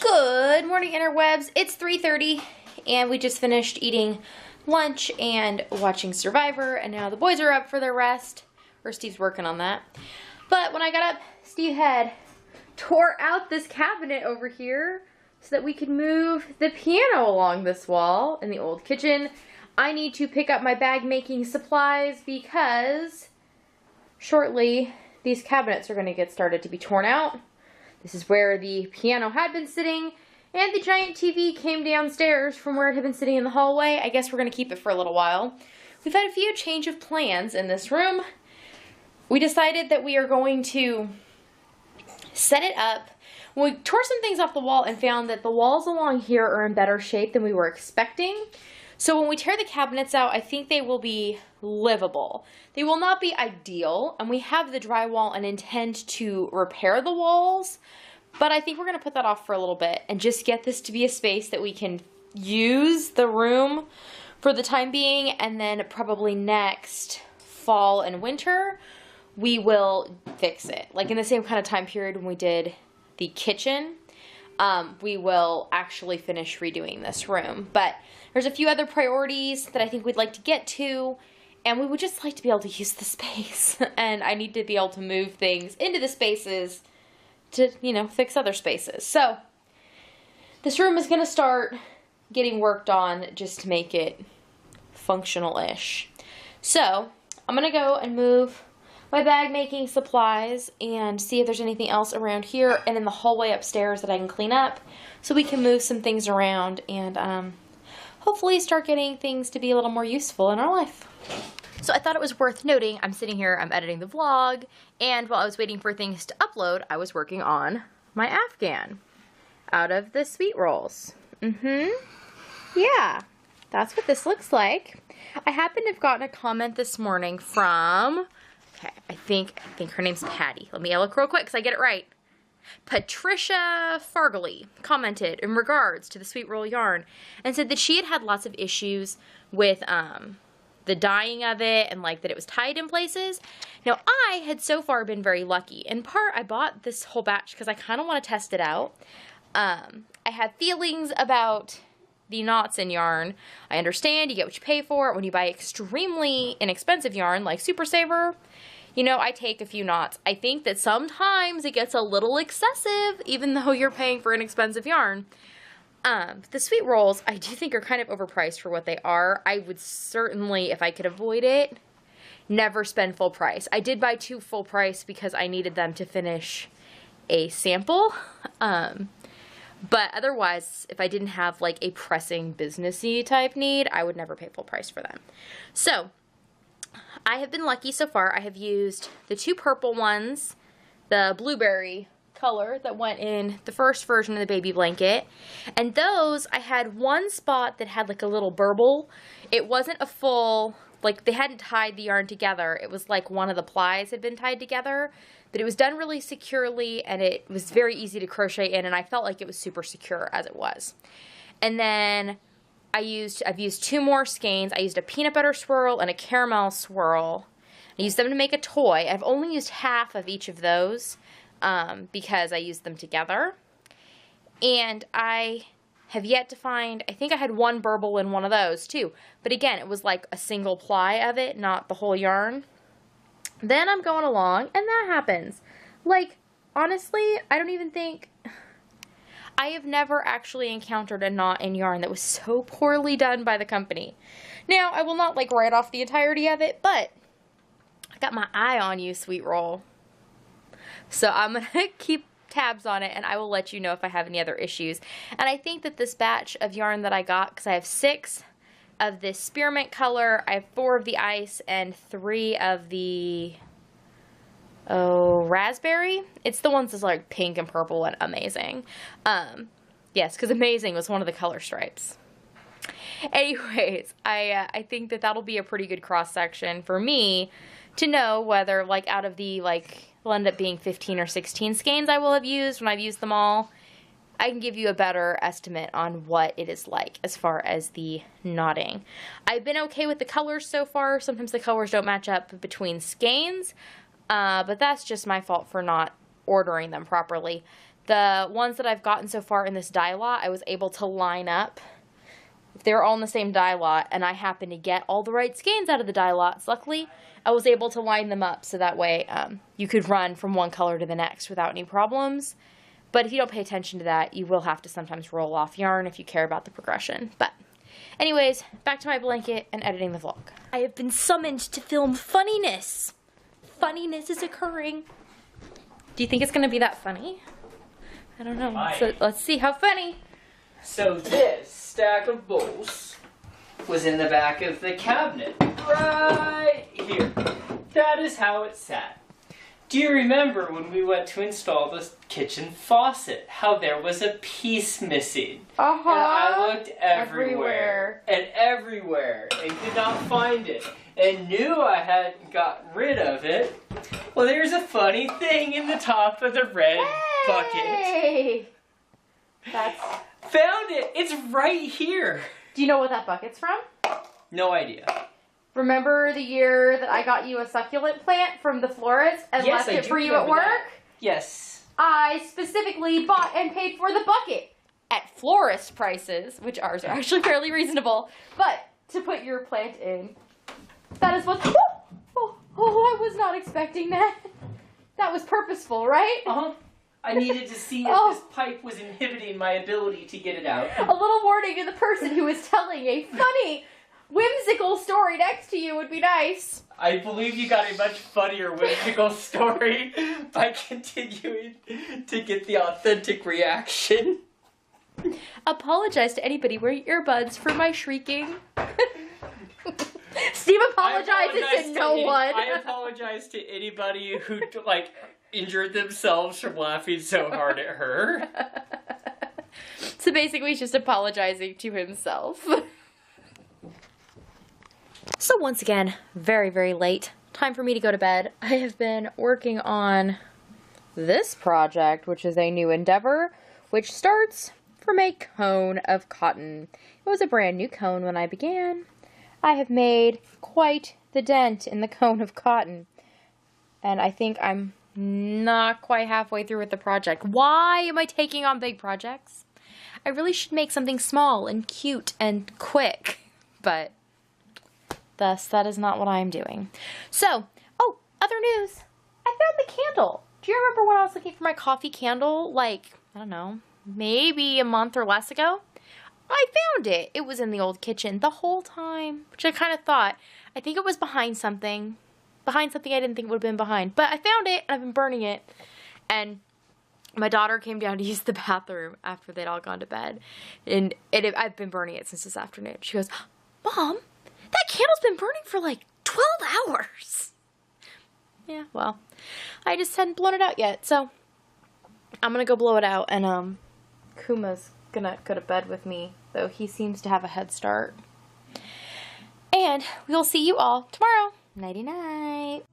Good morning, interwebs. It's 3:30 and we just finished eating lunch and watching Survivor, and now the boys are up for their rest, or Steve's working on that. But when I got up, Steve had tore out this cabinet over here so that we could move the piano along this wall in the old kitchen. I need to pick up my bag making supplies because shortly these cabinets are going to get started to be torn out. This is where the piano had been sitting, and the giant TV came downstairs from where it had been sitting in the hallway. I guess we're going to keep it for a little while. We've had a few change of plans in this room. We decided that we are going to set it up. We tore some things off the wall and found that the walls along here are in better shape than we were expecting. So when we tear the cabinets out, I think they will be livable. They will not be ideal, and we have the drywall and intend to repair the walls, but I think we're going to put that off for a little bit and just get this to be a space that we can use the room for the time being, and then probably next fall and winter we will fix it. Like in the same kind of time period when we did the kitchen, we will actually finish redoing this room. But there's a few other priorities that I think we'd like to get to, and we would just like to be able to use the space. And I need to be able to move things into the spaces to, you know, fix other spaces. So this room is going to start getting worked on just to make it functional-ish. So I'm going to go and move my bag making supplies and see if there's anything else around here and in the hallway upstairs that I can clean up so we can move some things around and hopefully start getting things to be a little more useful in our life. So I thought it was worth noting, I'm sitting here, I'm editing the vlog, and while I was waiting for things to upload, I was working on my Afghan out of the sweet rolls. Yeah, that's what this looks like. I happen to have gotten a comment this morning from, I think her name's Patty. Let me look real quick because I get it right. Patricia Fargley commented in regards to the sweet roll yarn and said that she had had lots of issues with the dyeing of it and like that it was tied in places. Now I had so far been very lucky. In part, I bought this whole batch because I kind of want to test it out. I have feelings about the knots in yarn. I understand you get what you pay for. When you buy extremely inexpensive yarn like Super Saver, you know, I take a few knots. I think that sometimes it gets a little excessive, even though you're paying for inexpensive yarn. The sweet rolls, I do think are kind of overpriced for what they are. I would certainly, if I could avoid it, never spend full price. I did buy 2 full price because I needed them to finish a sample. But otherwise, if I didn't have like a pressing businessy type need, I would never pay full price for them. So I have been lucky so far. I have used the 2 purple ones, the blueberry color that went in the first version of the baby blanket, and those I had one spot that had like a little burble. It wasn't a full, like they hadn't tied the yarn together. It was like one of the plies had been tied together, but it was done really securely and it was very easy to crochet in, and I felt like it was super secure as it was. And then I've used 2 more skeins. I used a peanut butter swirl and a caramel swirl. I used them to make a toy. I've only used half of each of those because I used them together. And I have yet to find, I think I had 1 burble in one of those too. But again, it was like a single ply of it, not the whole yarn. Then I'm going along and that happens. Like, honestly, I don't even think, I have never actually encountered a knot in yarn that was so poorly done by the company. Now, I will not like write off the entirety of it, but I got my eye on you, sweet roll. So I'm going to keep tabs on it and I will let you know if I have any other issues. And I think that this batch of yarn that I got, because I have 6 of this spearmint color, I have 4 of the ice and 3 of the raspberry. It's the ones that's like pink and purple and amazing. Yes, because amazing was one of the color stripes. Anyways, I think that that'll be a pretty good cross section for me to know whether, like, out of the, like, will end up being 15 or 16 skeins I will have used when I've used them all. I can give you a better estimate on what it is like as far as the knotting. I've been okay with the colors so far. Sometimes the colors don't match up between skeins, but that's just my fault for not ordering them properly. The ones that I've gotten so far in this dye lot, I was able to line up. If they were all in the same dye lot, and I happened to get all the right skeins out of the dye lots, luckily, I was able to line them up so that way you could run from one color to the next without any problems. But if you don't pay attention to that, you will have to sometimes roll off yarn if you care about the progression. But anyways, back to my blanket and editing the vlog. I have been summoned to film funniness. Funniness is occurring. Do you think it's going to be that funny? I don't know. So let's see how funny. So this stack of bowls was in the back of the cabinet, right here. That is how it sat. Do you remember when we went to install the kitchen faucet, how there was a piece missing? Uh-huh. And I looked everywhere and could not find it and knew I hadn't gotten rid of it. Well, there's a funny thing in the top of the red bucket. Found it! It's right here! Do you know what that bucket's from? No idea. Remember the year that I got you a succulent plant from the florist and left it for you at work? That. Yes. I specifically bought and paid for the bucket at florist prices, which ours are actually fairly reasonable, but to put your plant in. That is what... Oh, I was not expecting that. That was purposeful, right? Uh-huh. I needed to see if this pipe was inhibiting my ability to get it out. A little warning to the person who is telling a funny, whimsical story next to you would be nice. I believe you got a much funnier, whimsical story by continuing to get the authentic reaction. Apologize to anybody wearing earbuds for my shrieking. Steve apologizes to no one. I apologize to anybody who, injured themselves from laughing so hard at her. So basically he's just apologizing to himself. So once again, very, very late. Time for me to go to bed. I have been working on this project, which is a new endeavor, which starts from a cone of cotton. It was a brand new cone when I began. I have made quite the dent in the cone of cotton. And I think I'm not quite halfway through with the project. Why am I taking on big projects? I really should make something small and cute and quick. But thus, that is not what I'm doing. So, other news. I found the candle. Do you remember when I was looking for my coffee candle? I don't know, maybe a month or less ago? I found it. It was in the old kitchen the whole time, which I kind of thought. I think it was behind something. Behind something I didn't think it would have been behind. But I found it, and I've been burning it. And my daughter came down to use the bathroom after they'd all gone to bed. And I've been burning it since this afternoon. She goes, Mom, that candle's been burning for 12 hours. Yeah, well, I just hadn't blown it out yet. So I'm going to go blow it out. And Kuma's going to go to bed with me, though he seems to have a head start. And we'll see you all tomorrow. Nighty-night.